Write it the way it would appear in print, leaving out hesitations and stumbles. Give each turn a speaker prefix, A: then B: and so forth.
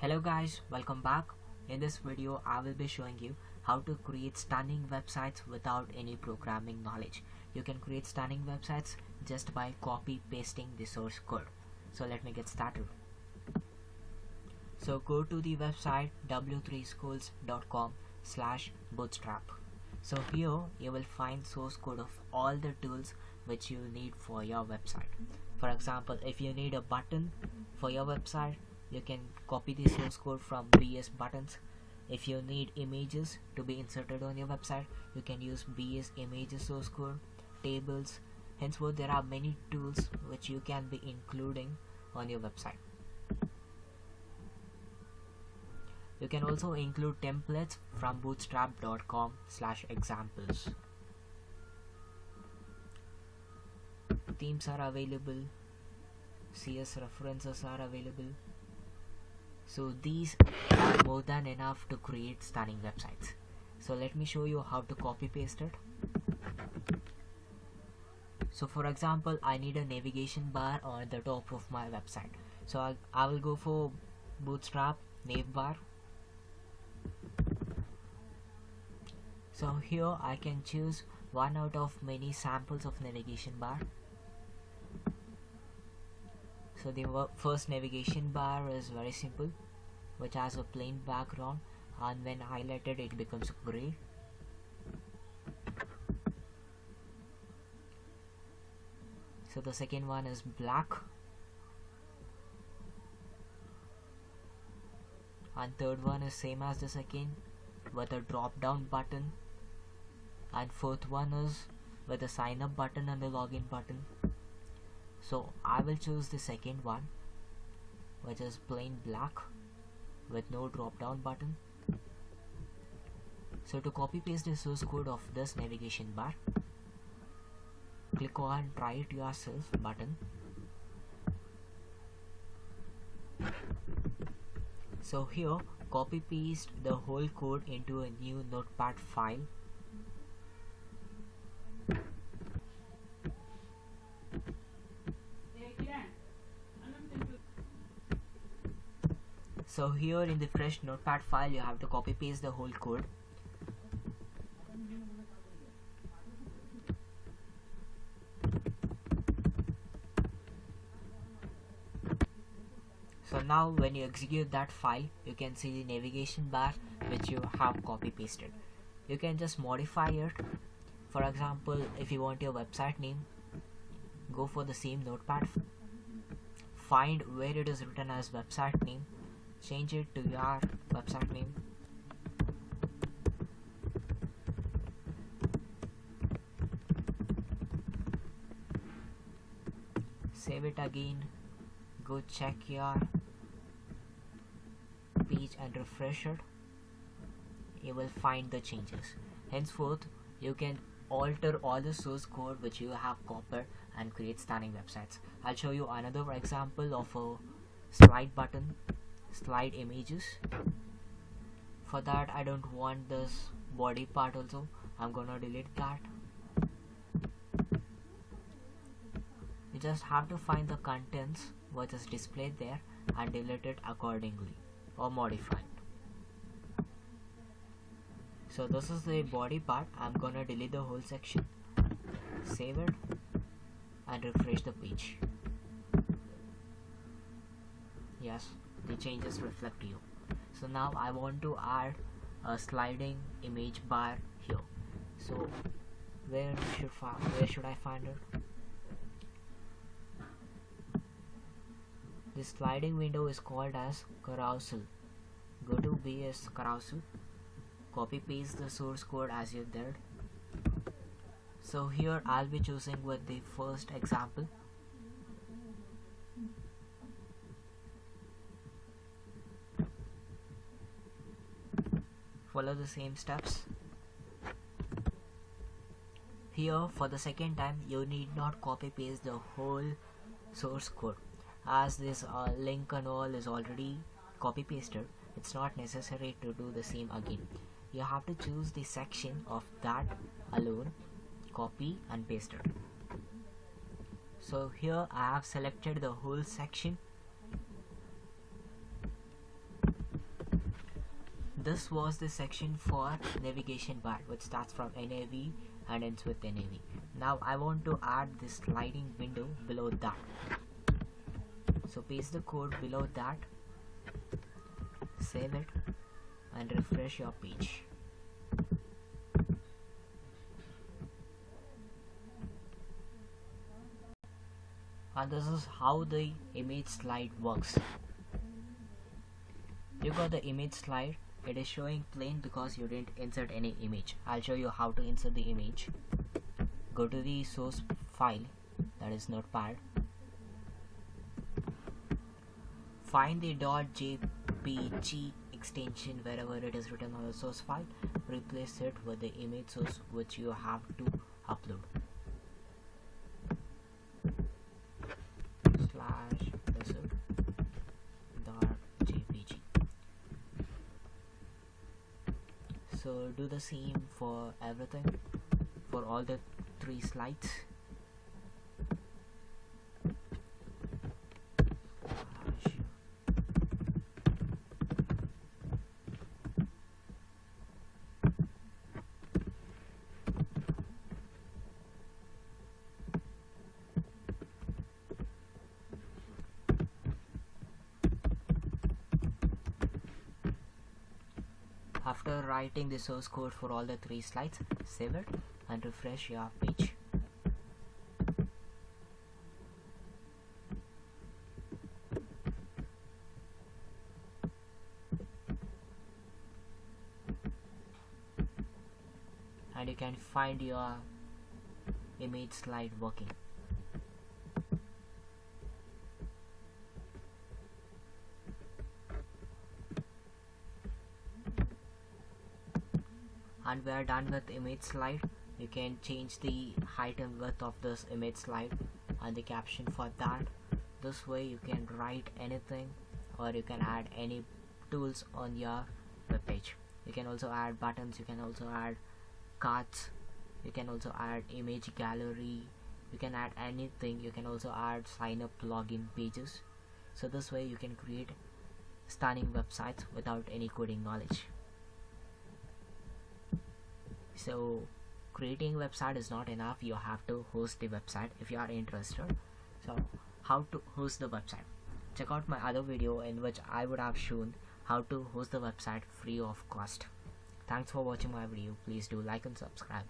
A: Hello guys, welcome back. In this video I will be showing you how to create stunning websites without any programming knowledge. You can create stunning websites just by copy pasting the source code. So let me get started. So go to the website w3schools.com/bootstrap. So here you will find source code of all the tools which you need for your website. For example, if you need a button for your website, you can copy the source code from BS buttons. If you need images to be inserted on your website, you can use BS images source code, tables. Henceforth, there are many tools which you can be including on your website. You can also include templates from bootstrap.com/examples. Themes are available, CS references are available. So these are more than enough to create stunning websites. So let me show you how to copy paste it. So for example, I need a navigation bar on the top of my website. So I will go for Bootstrap navbar. So here I can choose one out of many samples of navigation bar. So the first navigation bar is very simple, which has a plain background, and when highlighted it becomes gray. So the second one is black, and third one is same as the second with a drop down button, and fourth one is with a sign up button and the login button. So I will choose the second one, which is plain black with no drop down button. So to copy paste the source code of this navigation bar, click on try it yourself button. So here copy paste the whole code into a new notepad file. So here in the fresh notepad file you have to copy paste the whole code. So now when you execute that file, you can see the navigation bar which you have copy pasted. You can just modify it. For example, if you want your website name, go for the same notepad, find where it is written as website name, change it to your website name. Save it again, go check your page and refresh it. You will find the changes. Henceforth, you can alter all the source code which you have copied and create stunning websites. I'll show you another example of a slide button, slide images. For that I don't want this body part also, I'm gonna delete that. You just have to find the contents which is displayed there and delete it accordingly or modify it. So this is the body part. I'm gonna delete the whole section, save it and refresh the page. Yes, the changes reflect you. So now I want to add a sliding image bar here. So where should I find it? This sliding window is called as carousel. Go to BS carousel, copy paste the source code as you did. So here I'll be choosing with the first example. Follow the same steps. Here for the second time you need not copy paste the whole source code, as this link and all is already copy pasted. It's not necessary to do the same again. You have to choose the section of that alone, copy and paste it. So here I have selected the whole section. this was the section for navigation bar, which starts from NAV and ends with NAV. Now I want to add this sliding window below that. So paste the code below that, save it, and refresh your page. And this is how the image slide works. You got the image slide. It is showing plain because you didn't insert any image. I'll show you how to insert the image. Go to the source file, that is Notepad. Find the .jpg extension wherever it is written on the source file. Replace it with the image source which you have to upload. /result.jpg. So do the same for everything, for all the 3 slides. After writing the source code for all the 3 slides, save it and refresh your page. And you can find your image slide working. And we are done with image slide. You can change the height and width of this image slide and the caption for that. This way you can write anything, or you can add any tools on your web page. You can also add buttons, you can also add cards, you can also add image gallery, you can add anything. You can also add sign up login pages. So this way you can create stunning websites without any coding knowledge. So creating a website is not enough, you have to host the website if you are interested. So how to host the website? Check out my other video in which I would have shown how to host the website free of cost. Thanks for watching my video. Please do like and subscribe.